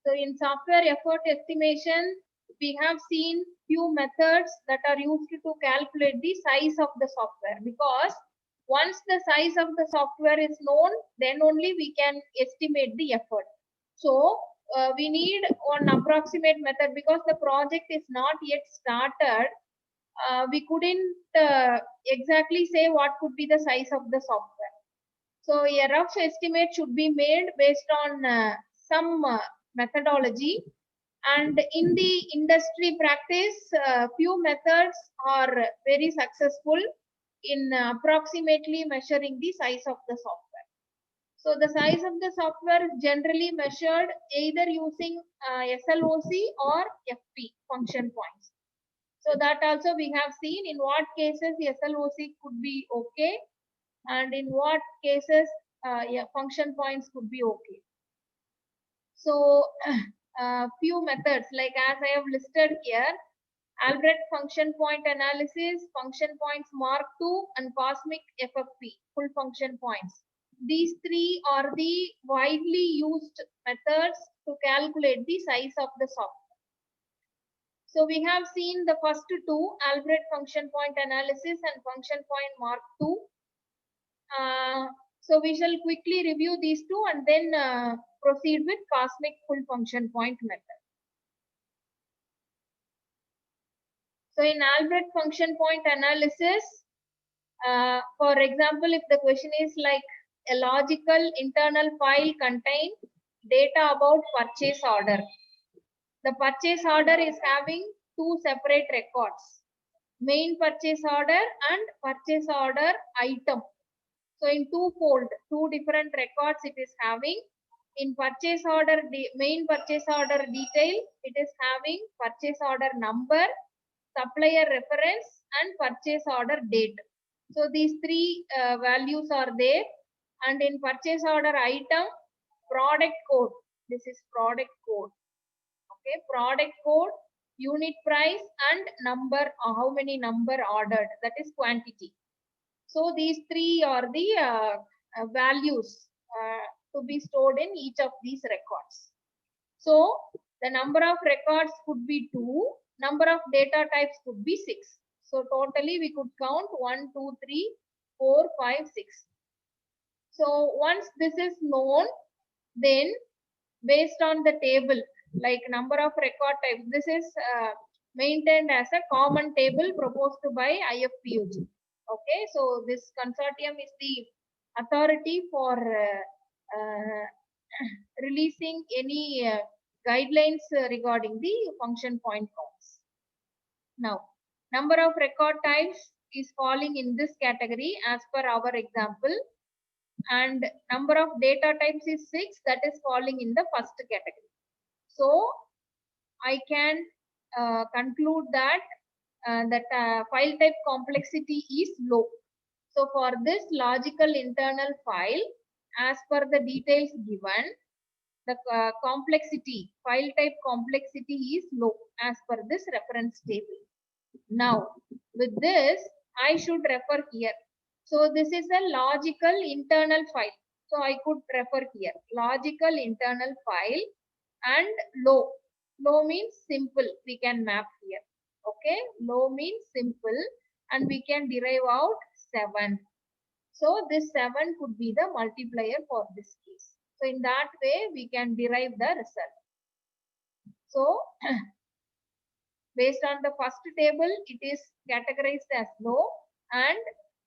So in software effort estimation, we have seen few methods that are used to calculate the size of the software, because once the size of the software is known, then only we can estimate the effort. So we need one approximate method, because the project is not yet started. We couldn't exactly say what could be the size of the software. So a rough estimate should be made based on some methodology. And in the industry practice, few methods are very successful in approximately measuring the size of the software. So the size of the software is generally measured either using SLOC or FP, function points. So that also we have seen in what cases SLOC could be okay, and in what cases function points could be okay. So few methods, like as I have listed here: Albrecht function point analysis, function points Mark II, and cosmic FFP, full function points. These three are the widely used methods to calculate the size of the software. So we have seen the first two, Albrecht function point analysis and function point Mark II. So we shall quickly review these two and then proceed with cosmic full function point method. So in Albrecht function point analysis, for example, if the question is like a logical internal file contain data about purchase order. The purchase order is having two separate records: main purchase order and purchase order item. So in two-fold, two different records it is having. In purchase order, main purchase order detail, it is having purchase order number, supplier reference, and purchase order date. So these three values are there. And in purchase order item, product code, this is product code. Okay, product code, unit price, and number, how many number ordered, that is quantity. So these three are the values to be stored in each of these records. So the number of records could be 2, number of data types could be 6. So totally we could count 1, 2, 3, 4, 5, 6. So once this is known, then based on the table, like number of record types, this is maintained as a common table proposed by IFPUG. Okay, so this consortium is the authority for releasing any guidelines regarding the function point counts. Now, number of record types is falling in this category as per our example, and number of data types is 6, that is falling in the first category. So I can conclude that file type complexity is low. So for this logical internal file, as per the details given, the complexity, file type complexity is low as per this reference table. Now, with this, I should refer here. So this is a logical internal file. So I could refer here, logical internal file, and low. Low means simple, we can map here. Okay, low means simple, and we can derive out 7. So this 7 could be the multiplier for this case. So in that way, we can derive the result. So based on the first table, it is categorized as low, and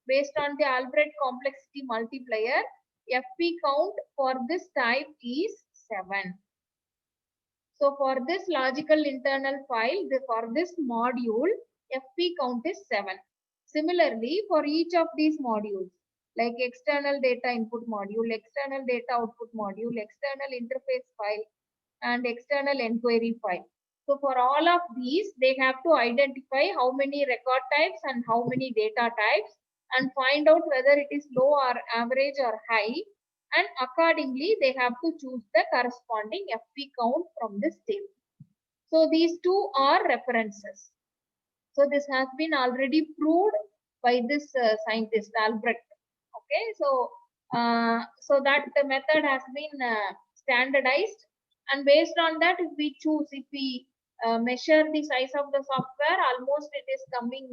based on the Albrecht complexity multiplier, FP count for this type is 7. So for this logical internal file, for this module, FP count is 7. Similarly, for each of these modules, like external data input module, external data output module, external interface file, and external inquiry file. So for all of these, they have to identify how many record types and how many data types, and find out whether it is low or average or high. And accordingly, they have to choose the corresponding FP count from this table. So these two are references. So this has been already proved by this scientist Albrecht. Okay, so so that the method has been standardized, And based on that, if we choose, if we measure the size of the software, almost it is coming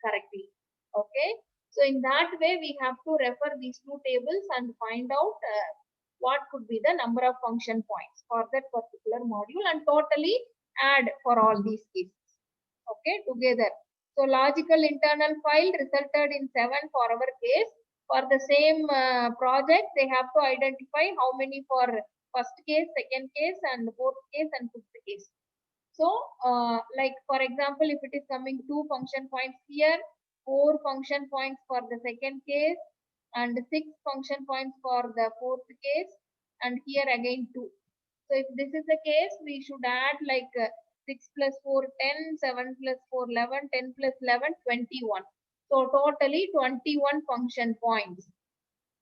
correctly. Okay. So in that way, we have to refer these two tables and find out what could be the number of function points for that particular module and totally add for all these cases. Okay, together. So logical internal file resulted in 7 for our case. For the same project, they have to identify how many for first case, second case, and fourth case, and fifth case. So, like for example, if it is coming 2 function points here, 4 function points for the second case, and 6 function points for the fourth case, and here again 2. So if this is the case, we should add like 6 plus 4, 10, 7 plus 4, 11, 10 plus 11, 21. So totally 21 function points.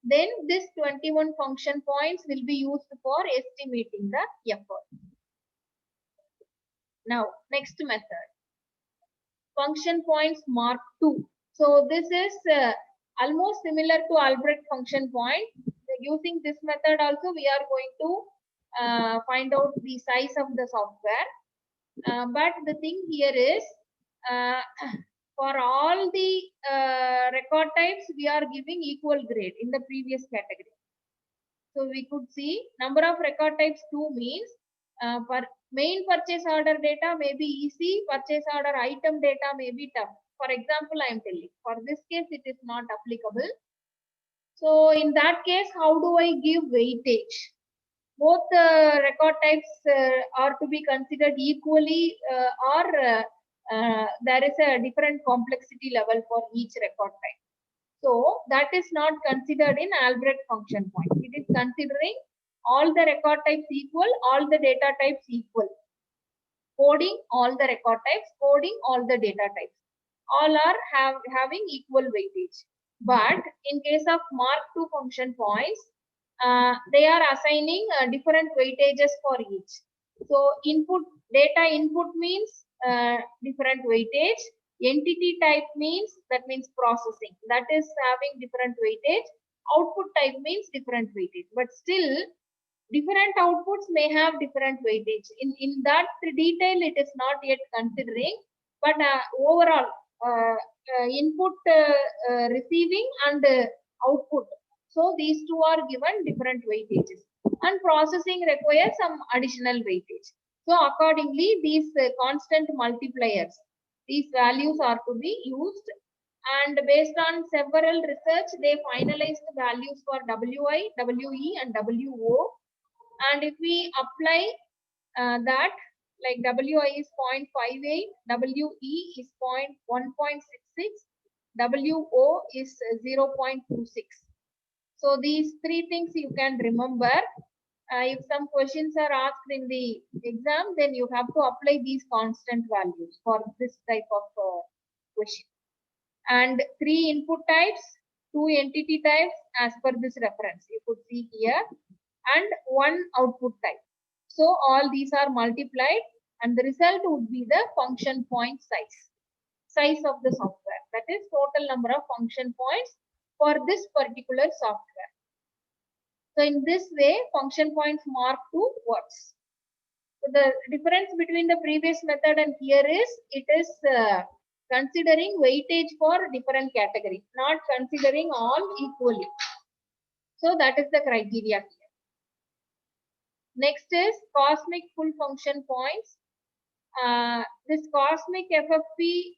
Then this 21 function points will be used for estimating the effort. Now, next method. Function points mark 2. So this is almost similar to Albrecht function point. Using this method also, we are going to find out the size of the software. But the thing here is, for all the record types, we are giving equal grade in the previous category. So we could see number of record types 2 means for main purchase order data may be easy, purchase order item data may be tough. For example, I am telling, for this case, it is not applicable. So in that case, how do I give weightage? Both record types are to be considered equally or there is a different complexity level for each record type. So that is not considered in Albrecht function point. It is considering all the record types equal, all the data types equal. Coding all the record types, coding all the data types. All are having equal weightage. But in case of mark 2 function points, they are assigning different weightages for each. So input data input means different weightage. Entity type means, that means processing, that is having different weightage. Output type means different weightage, but still different outputs may have different weightage. In that detail, it is not yet considering, but overall input receiving and output. So these two are given different weightages, and processing requires some additional weightage. So accordingly, these constant multipliers, these values are to be used, and based on several research, they finalized the values for WI, WE, and WO. And if we apply that, like WI is 0.58, WE is 1.66, WO is 0.26. So these 3 things you can remember. If some questions are asked in the exam, then you have to apply these constant values for this type of question. And 3 input types, 2 entity types as per this reference, you could see here, and 1 output type. So all these are multiplied, and the result would be the function point size of the software. That is total number of function points for this particular software. So in this way, function points mark 2 works. So the difference between the previous method and here is, it is considering weightage for different category, not considering all equally. So that is the criteria here. Next is cosmic full function points. This cosmic FFP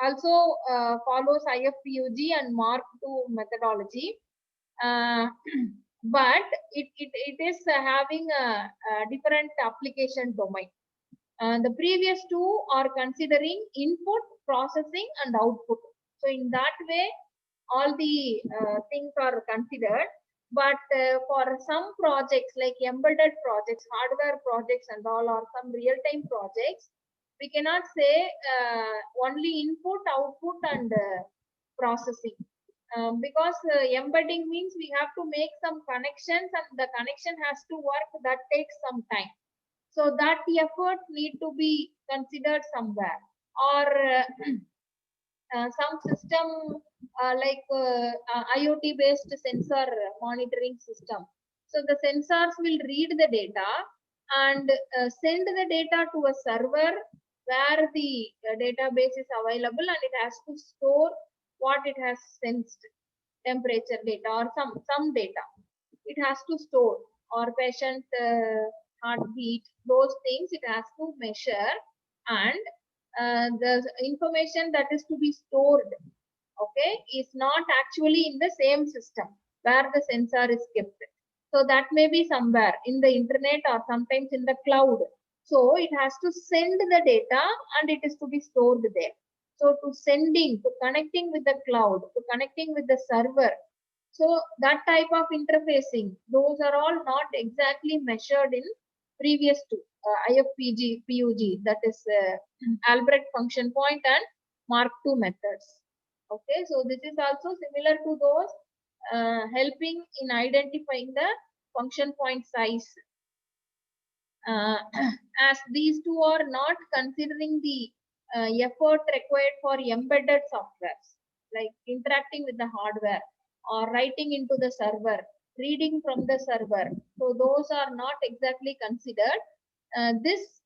also follows IFPUG and Mark II methodology, but it is having a different application domain. The previous two are considering input, processing, and output. So in that way, all the things are considered. But for some projects like embedded projects, hardware projects and all, or some real-time projects, we cannot say only input, output, and processing. Because embedding means we have to make some connections, and the connection has to work. That takes some time. So that effort need to be considered somewhere. Or some system like IoT based sensor monitoring system. So the sensors will read the data, and send the data to a server where the database is available, and it has to store what it has sensed, temperature data or some data it has to store, or patient heartbeat, those things it has to measure, and the information that is to be stored, okay, is not actually in the same system where the sensor is kept. So that may be somewhere in the internet or sometimes in the cloud. So it has to send the data and it is to be stored there. So to sending, to connecting with the cloud, to connecting with the server. So that type of interfacing, those are all not exactly measured in previous two IFPG, PUG, that is Albrecht function point and Mark II methods. Okay, so this is also similar to those helping in identifying the function point size. As these two are not considering the effort required for embedded softwares, like interacting with the hardware or writing into the server, reading from the server. So those are not exactly considered. This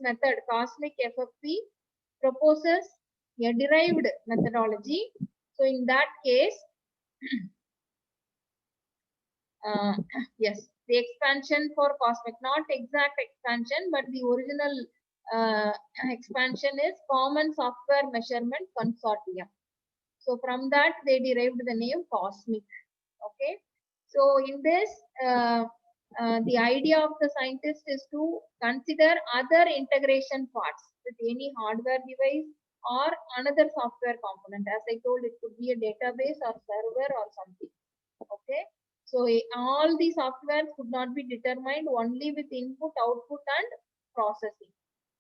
method, Cosmic FFP, proposes a derived methodology. So in that case, yes, the expansion for Cosmic, not exact expansion, but the original expansion is Common Software Measurement Consortium. So from that, they derived the name Cosmic. Okay. So in this, the idea of the scientist is to consider other integration parts with any hardware device or another software component. As I told, it could be a database or server or something. Okay. So all the software could not be determined only with input, output, and processing.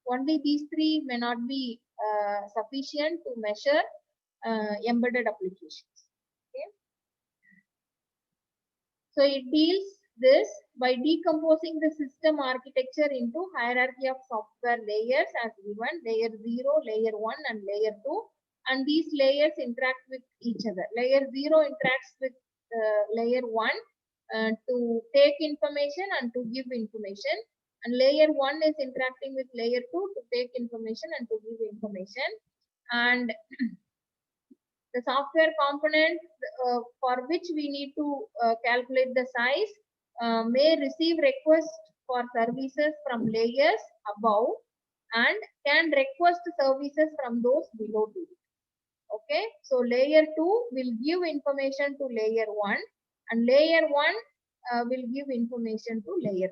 Only these three may not be sufficient to measure embedded applications. Okay. So it deals this by decomposing the system architecture into hierarchy of software layers as given: layer 0, layer 1, and layer 2. And these layers interact with each other. Layer 0 interacts with layer 1 to take information and to give information. And layer 1 is interacting with layer 2 to take information and to give information. And the software component for which we need to calculate the size may receive requests for services from layers above and can request services from those below to it. Okay, so layer 2 will give information to layer 1 and layer 1 will give information to layer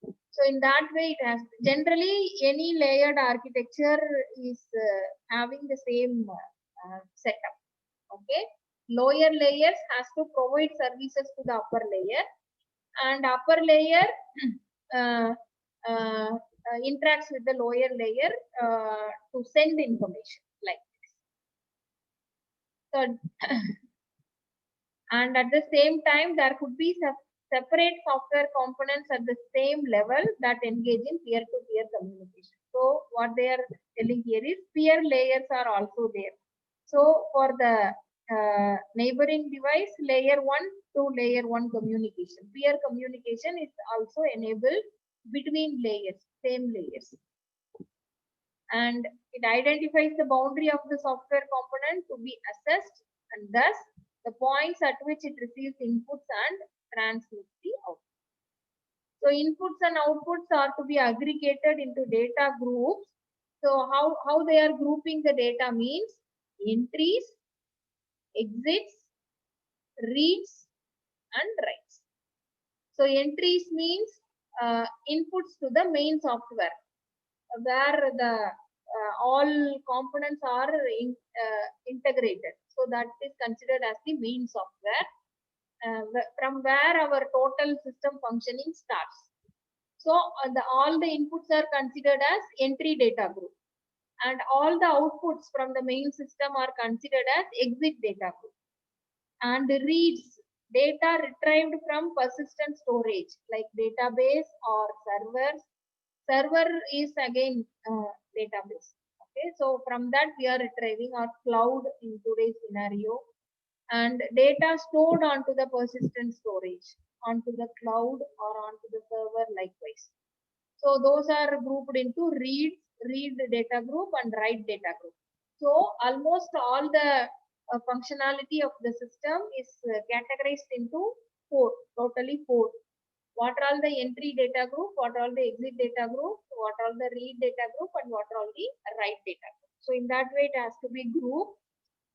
2. So in that way, it has generally any layered architecture is having the same setup. Okay, lower layers has to provide services to the upper layer, and upper layer interacts with the lower layer to send information like this. So and at the same time, there could be separate software components at the same level that engage in peer-to-peer communication. So what they are telling here is peer layers are also there. So for the neighboring device, layer 1 to layer 1 communication. Peer communication is also enabled between layers, same layers. And it identifies the boundary of the software component to be assessed, and thus the points at which it receives inputs and transmits the output. So inputs and outputs are to be aggregated into data groups. So how they are grouping the data means entries, exits, reads, and writes. So entries means inputs to the main software, where the all components are integrated. So that is considered as the main software, from where our total system functioning starts. So all the inputs are considered as entry data group, and all the outputs from the main system are considered as exit data group. And reads, data retrieved from persistent storage like database or servers. Server is again database. Okay, so from that we are retrieving our cloud in today's scenario, and data stored onto the persistent storage onto the cloud or onto the server likewise. So those are grouped into read data group and write data group. So almost all the functionality of the system is categorized into totally four. What are all the entry data group, what are all the exit data group, what are all the read data group, and what are all the write data group. So in that way it has to be grouped.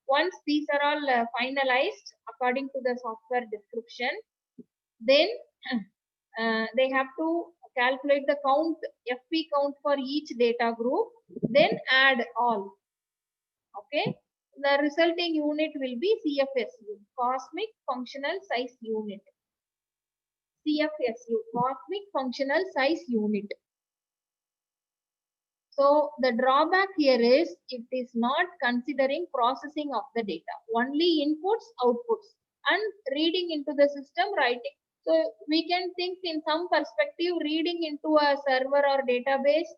Once these are all finalized according to the software description, then they have to calculate the count, FP count for each data group, then add all. Okay, the resulting unit will be CFSU, Cosmic Functional Size Unit. CFSU, Cosmic Functional Size Unit. So the drawback here is it is not considering processing of the data, only inputs, outputs, and reading into the system, writing. So we can think in some perspective, reading into a server or database,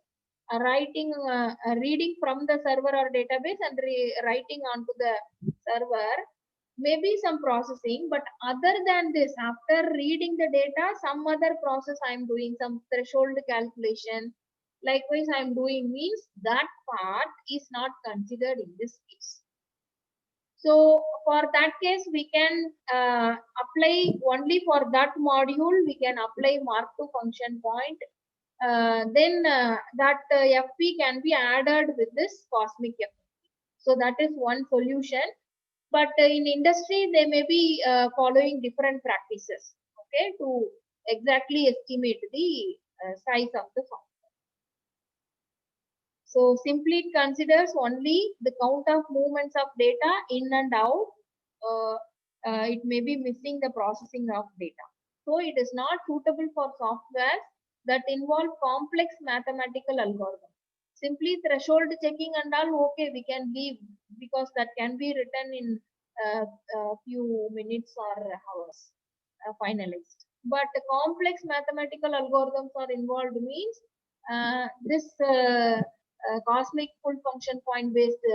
reading from the server or database and writing onto the server, maybe some processing, but other than this, after reading the data, some other process I am doing, some threshold calculation, likewise I am doing, means that part is not considered in this case. So for that case, we can apply only for that module, we can apply Mark II function point. Then that FP can be added with this cosmic FP. So that is one solution. But in industry, they may be following different practices, okay, to exactly estimate the size of the software. So simply it considers only the count of movements of data in and out. It may be missing the processing of data. So it is not suitable for software that involve complex mathematical algorithms. Simply threshold checking and all, okay, we can leave because that can be written in a few minutes or hours, finalized. But complex mathematical algorithms are involved means this cosmic full function point based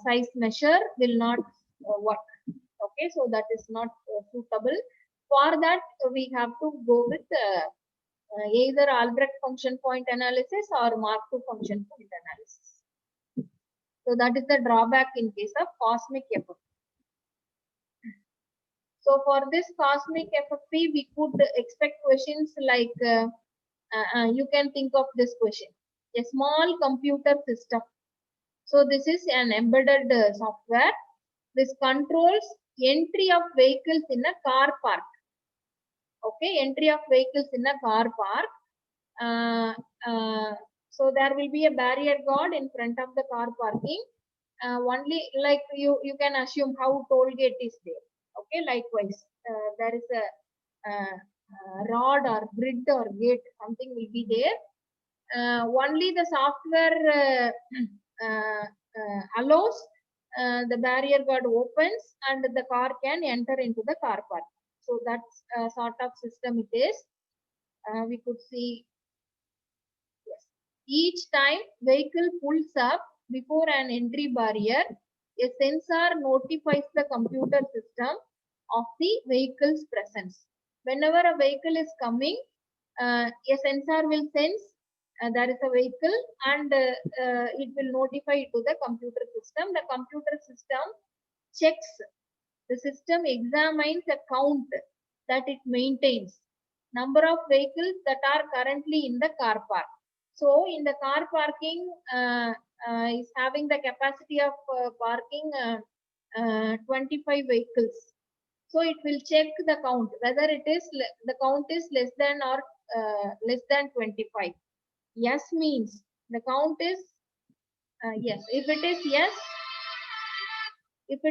size measure will not work. Okay, so that is not suitable. For that, we have to go with either Albrecht function point analysis or Mark II function point analysis. So that is the drawback in case of cosmic FFT. So for this cosmic FFT, we could expect questions like, you can think of this question, a small computer system. So this is an embedded software. This controls entry of vehicles in a car park. Okay, entry of vehicles in a car park. So there will be a barrier guard in front of the car parking. Only like you can assume how toll gate is there. Okay, likewise, there is a rod or grid or gate, something will be there. Only the software allows the barrier guard opens and the car can enter into the car park. So that's a sort of system it is. We could see, yes, each time vehicle pulls up before an entry barrier, a sensor notifies the computer system of the vehicle's presence. Whenever a vehicle is coming, a sensor will sense there is a vehicle and it will notify to the computer system. The computer system checks, the system examines the count that it maintains, number of vehicles that are currently in the car park. So in the car parking is having the capacity of parking 25 vehicles. So it will check the count, whether it is the count is less than or less than 25. Yes means the count is yes. If it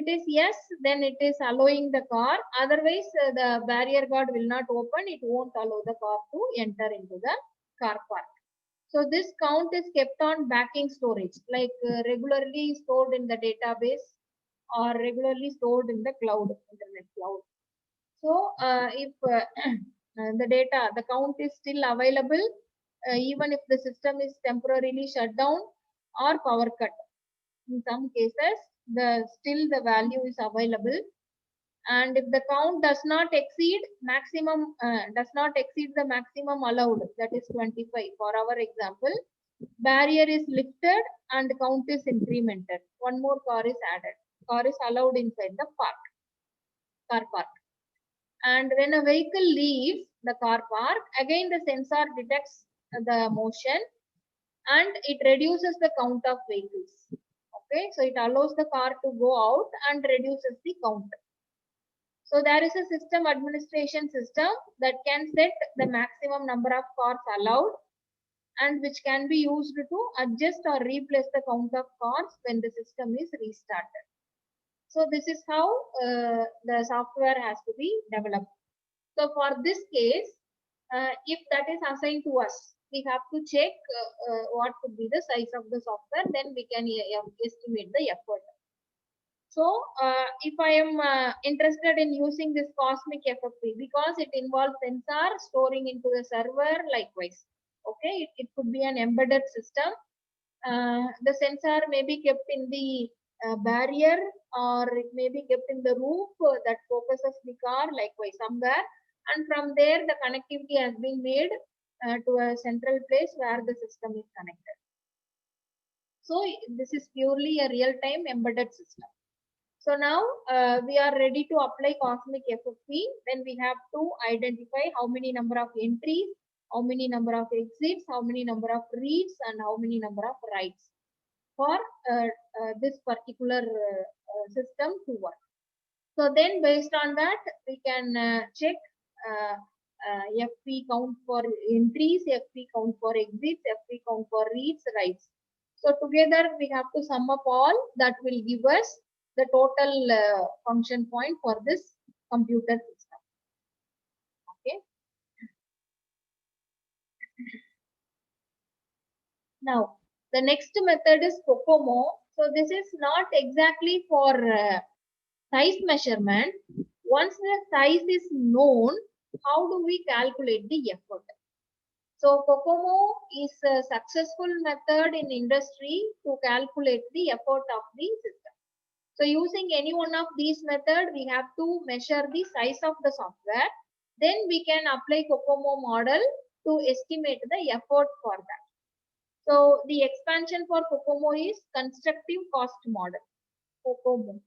is yes, then it is allowing the car. Otherwise, the barrier guard will not open. It won't allow the car to enter into the car park. So this count is kept on backing storage, like regularly stored in the database or regularly stored in the cloud, internet cloud. So if the data, the count is still available, even if the system is temporarily shut down or power cut. In some cases, still the value is available. and if the count does not exceed the maximum allowed, that is 25. For our example, barrier is lifted and count is incremented. One more car is added. Car is allowed inside the car park. And when a vehicle leaves the car park, again the sensor detects the motion and it reduces the count of vehicles. Okay, so it allows the car to go out and reduces the count. So there is a system administration system that can set the maximum number of cars allowed and which can be used to adjust or replace the count of cars when the system is restarted. So this is how the software has to be developed. So for this case, if that is assigned to us, we have to check what could be the size of the software, then we can estimate the effort. So if I am interested in using this Cosmic FFP because it involves sensor storing into the server likewise. Okay, it could be an embedded system. The sensor may be kept in the barrier or it may be kept in the roof that focuses the car likewise somewhere, and from there the connectivity has been made to a central place where the system is connected. So this is purely a real-time embedded system. So now we are ready to apply Cosmic FFP. Then we have to identify how many number of entries, how many number of exits, how many number of reads, and how many number of writes for this particular system to work. So then based on that, we can check FP count for entries, FP count for exits, FP count for reads, writes. So together we have to sum up all that will give us the total function point for this computer system. Okay. Now the next method is COCOMO. So this is not exactly for size measurement. Once the size is known, how do we calculate the effort? So COCOMO is a successful method in industry to calculate the effort of the system. So using any one of these methods, we have to measure the size of the software. Then we can apply COCOMO model to estimate the effort for that. So the expansion for COCOMO is constructive cost model, COCOMO.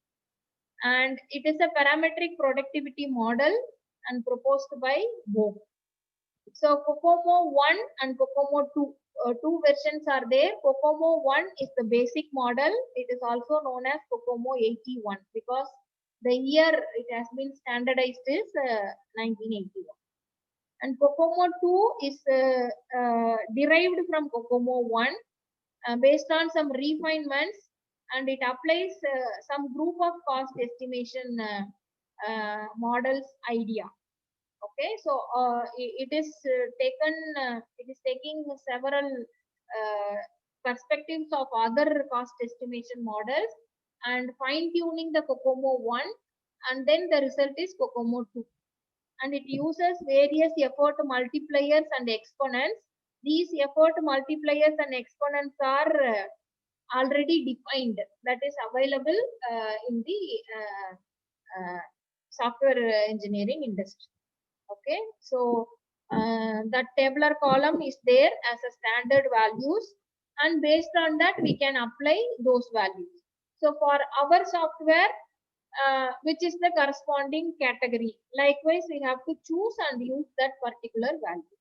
And it is a parametric productivity model and proposed by Bohm. So COCOMO 1 and COCOMO 2, two versions are there. COCOMO 1 is the basic model. It is also known as COCOMO 81 because the year it has been standardized is 1981. And COCOMO 2 is derived from COCOMO 1 based on some refinements, and it applies some group of cost estimation models idea. Okay, so it is taking several perspectives of other cost estimation models and fine tuning the COCOMO 1, and then the result is COCOMO 2. And it uses various effort multipliers and exponents. These effort multipliers and exponents are already defined, that is available in the software engineering industry. Okay, so that tabular column is there as a standard values, and based on that we can apply those values. So for our software, which is the corresponding category, likewise we have to choose and use that particular value.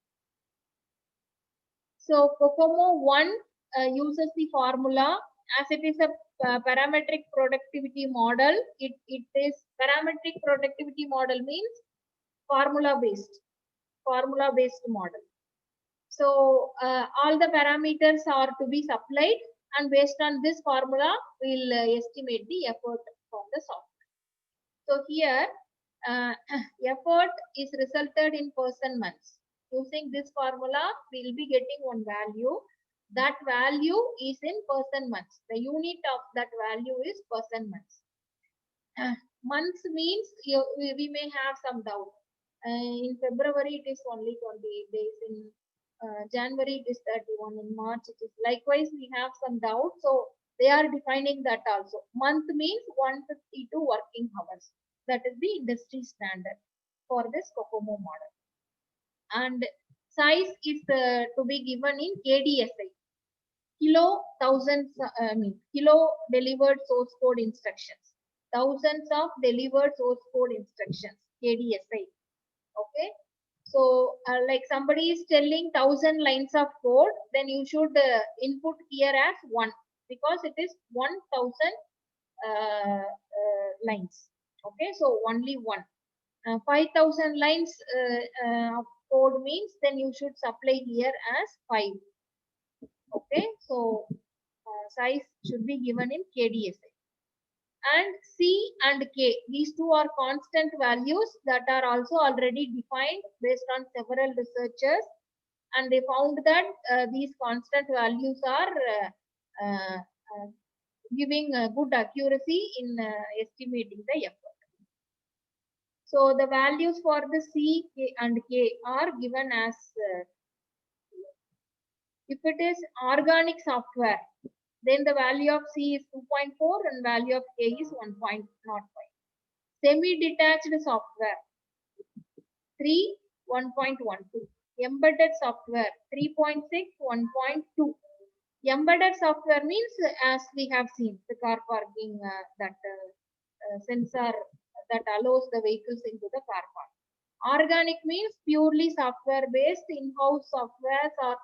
So COCOMO 1 uses the formula, as it is a parametric productivity model. It is parametric productivity model means formula based model. So all the parameters are to be supplied, and based on this formula we'll estimate the effort for the software. So here effort is resulted in person months. Using this formula we'll be getting one value. That value is in person months. The unit of that value is person months. Months means we may have some doubt. In February it is only 28 days. In January it is 31. In March it is likewise. We have some doubt, so they are defining that also. Month means 152 working hours. That is the industry standard for this COCOMO model. And size is to be given in KDSI, kilo thousands, kilo delivered source code instructions, thousands of delivered source code instructions, KDSI. Okay. So like somebody is telling 1,000 lines of code, then you should input here as 1, because it is 1,000 lines. Okay, so only 1. 5,000 lines of code means then you should supply here as 5. Okay, so size should be given in KDSI. And C and K, these two are constant values that are also already defined based on several researchers, and they found that these constant values are giving good accuracy in estimating the effort. So the values for the C, K and K are given as if it is organic software, then the value of C is 2.4 and value of K is 1.05. Semi-detached software 3, 1.12. Embedded software 3.6, 1.2. Embedded software means, as we have seen, the car parking sensor that allows the vehicles into the car park. Organic means purely software based in-house softwares or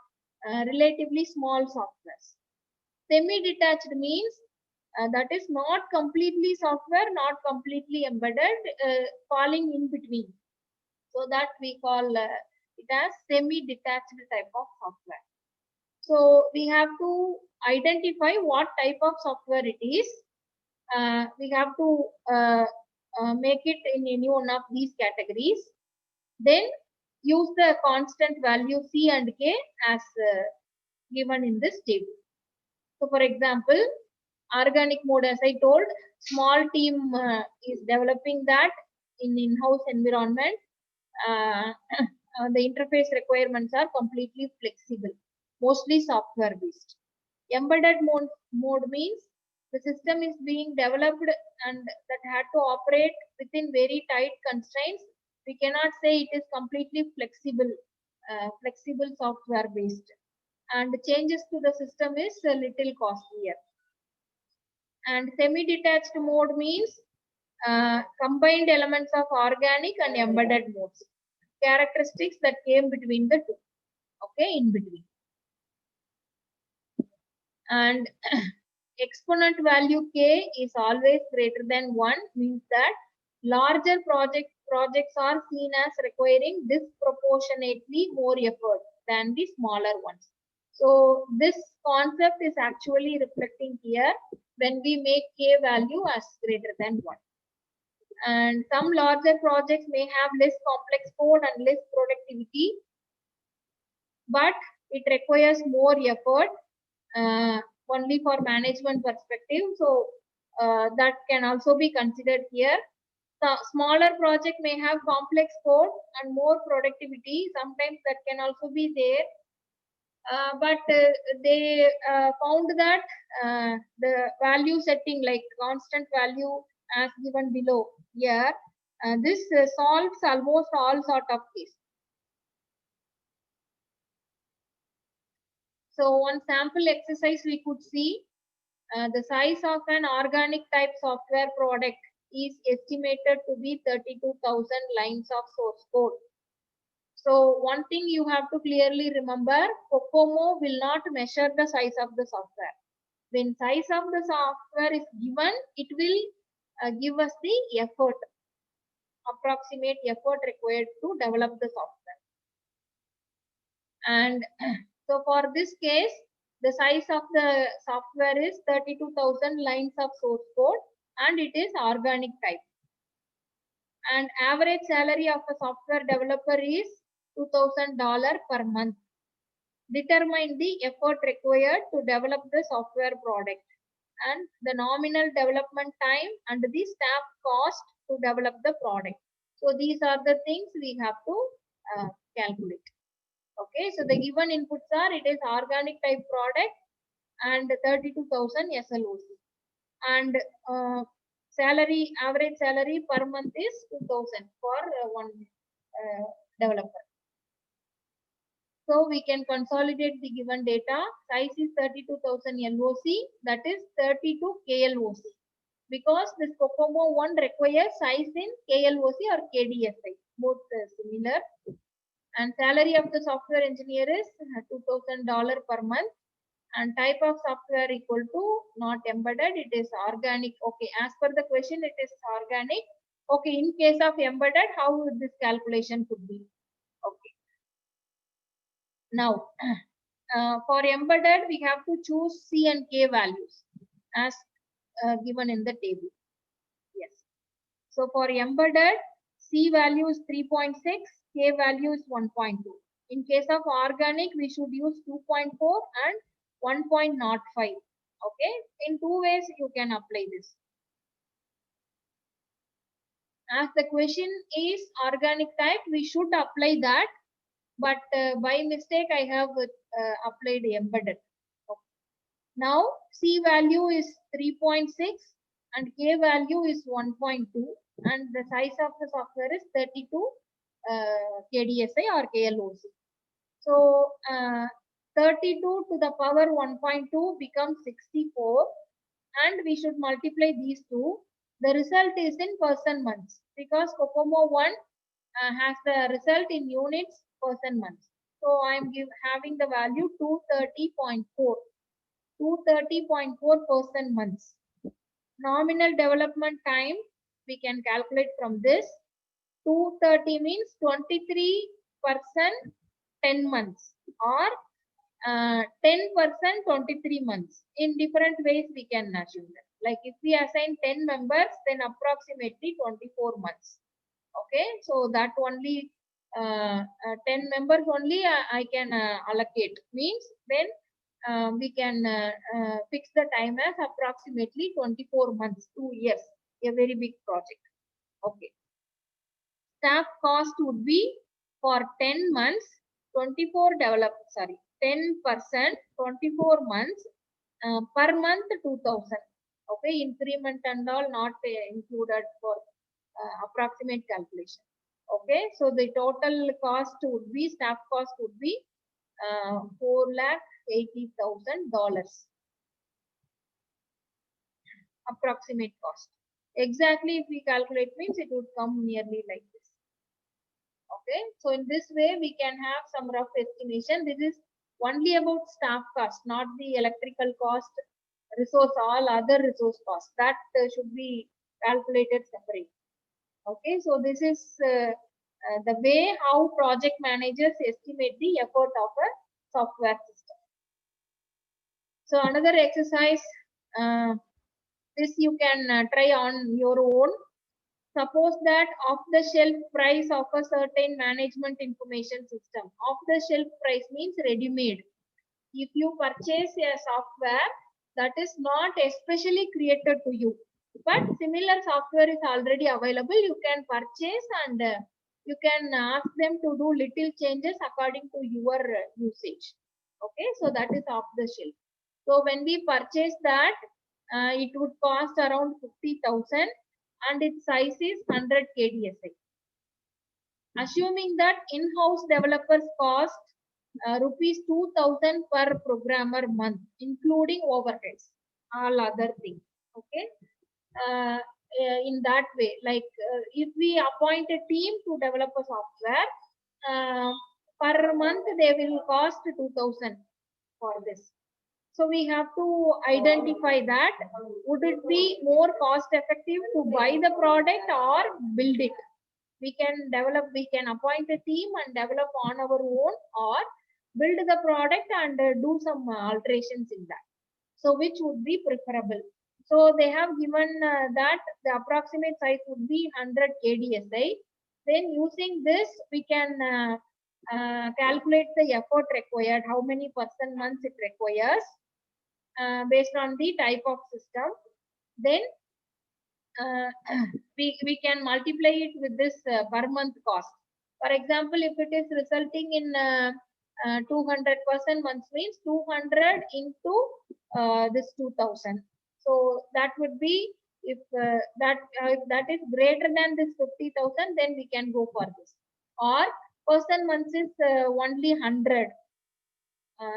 relatively small softwares. Semi-detached means that is not completely software, not completely embedded, falling in between. So that we call it as semi-detached type of software. So we have to identify what type of software it is. We have to make it in any one of these categories. Then use the constant value C and K as given in this table. So for example, organic mode, as I told, small team is developing that in in-house environment. The interface requirements are completely flexible, mostly software based. Embedded mode means the system is being developed and that had to operate within very tight constraints. We cannot say it is completely flexible, flexible software based, and changes to the system is a little costlier. And semi-detached mode means combined elements of organic and embedded modes, characteristics that came between the two. Okay, in between. And exponent value K is always greater than 1, means that larger projects are seen as requiring disproportionately more effort than the smaller ones. So this concept is actually reflecting here when we make K value as greater than 1. And some larger projects may have less complex code and less productivity, but it requires more effort only for management perspective. So that can also be considered here. The smaller project may have complex code and more productivity. Sometimes that can also be there. But they found that the value setting, like constant value as given below here, this solves almost all sort of cases. So one sample exercise we could see, the size of an organic type software product is estimated to be 32,000 lines of source code. So one thing you have to clearly remember, COCOMO will not measure the size of the software. When size of the software is given, it will give us the effort, approximate effort required to develop the software. And so for this case, the size of the software is 32,000 lines of source code and it is organic type. And average salary of a software developer is $2,000 per month. Determine the effort required to develop the software product and the nominal development time and the staff cost to develop the product. So these are the things we have to calculate. Okay, so the given inputs are, it is organic type product and 32,000 SLOC. And salary, average salary per month is 2,000 for one developer. So we can consolidate the given data. Size is 32,000 LOC, that is 32 KLOC. Because this COCOMO 1 requires size in KLOC or KDSI, both similar. And salary of the software engineer is $2,000 per month. And type of software equal to not embedded, it is organic. Okay, as per the question, it is organic. Okay, in case of embedded, how would this calculation could be? Okay. Now, for embedded, we have to choose C and K values as given in the table. Yes. So for embedded, C value is 3.6, K value is 1.2. In case of organic, we should use 2.4 and 1.05. Okay. In two ways, you can apply this. As the question is organic type, we should apply that. But by mistake, I have applied embedded. Okay. Now, C value is 3.6 and K value is 1.2 and the size of the software is 32 KDSI or KLOC. So, 32 to the power 1.2 becomes 64 and we should multiply these two. The result is in person months because COCOMO 1 has the result in units person months. So I am having the value 230.4. 230.4 person months. Nominal development time we can calculate from this. 230 means 23% 10 months or 10% 23 months. In different ways we can assume that. Like if we assign 10 members, then approximately 24 months. Okay, so that only 10 members only I can allocate. Means then we can fix the time as approximately 24 months, 2 years, a very big project. Okay. Staff cost would be for 10 months, 24 develop, sorry, 10%, 24 months, per month 2,000. Okay, increment and all not included for approximate calculation. Okay, so the total cost would be, staff cost would be $4,80,000. Approximate cost. Exactly if we calculate means it would come nearly like this. Okay, so in this way we can have some rough estimation. This is only about staff cost, not the electrical cost, resource, all other resource costs. That should be calculated separately. Okay, so this is the way how project managers estimate the effort of a software system. So another exercise, this you can try on your own. Suppose that off-the-shelf price of a certain management information system. Off-the-shelf price means ready-made. If you purchase a software that is not especially created to you, but similar software is already available, you can purchase and you can ask them to do little changes according to your usage. Okay, so that is off the shelf. So when we purchase that, it would cost around 50,000 and its size is 100 KDSI. Assuming that in-house developers cost rupees 2,000 per programmer month, including overheads, all other things. Okay, in that way, like if we appoint a team to develop a software, per month they will cost 2,000 for this. So we have to identify that. Would it be more cost effective to buy the product or build it? We can develop, we can appoint a team and develop on our own, or build the product and do some alterations in that. So which would be preferable? So they have given that the approximate size would be 100 KDSI. Then using this, we can calculate the effort required, how many person months it requires based on the type of system. Then we can multiply it with this per month cost. For example, if it is resulting in 200% months means 200 into this 2,000. So that would be If if that is greater than this 50,000, then we can go for this. Or person months is only 100.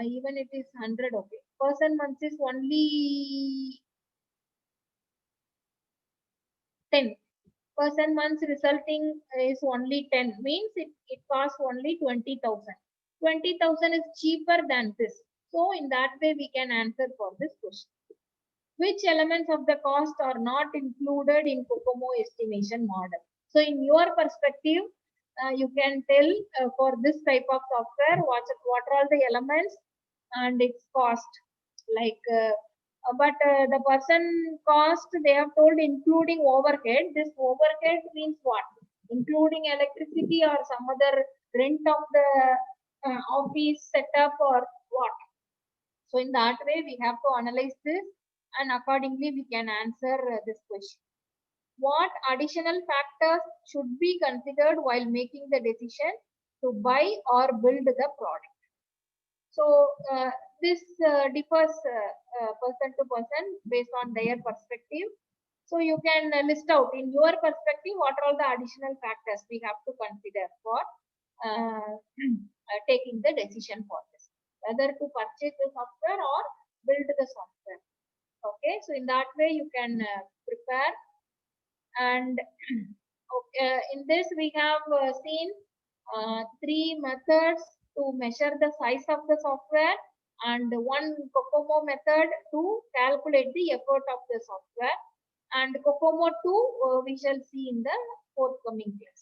Even it is 100, okay. Person months is only 10. Person months resulting is only 10. Means it costs only 20,000. 20,000 is cheaper than this. So in that way we can answer for this question. Which elements of the cost are not included in COCOMO estimation model? So in your perspective, you can tell for this type of software what are all the elements and its cost. Like, but the person cost they have told including overhead. This overhead means what? Including electricity or some other rent of the office setup or what? So in that way, we have to analyze this and accordingly we can answer this question. What additional factors should be considered while making the decision to buy or build the product? So this differs person to person based on their perspective. So you can list out in your perspective what are all the additional factors we have to consider for taking the decision for this, whether to purchase the software or build the software. Okay, so in that way you can prepare. And okay, in this we have seen three methods to measure the size of the software and one COCOMO method to calculate the effort of the software. And COCOMO 2 we shall see in the forthcoming class.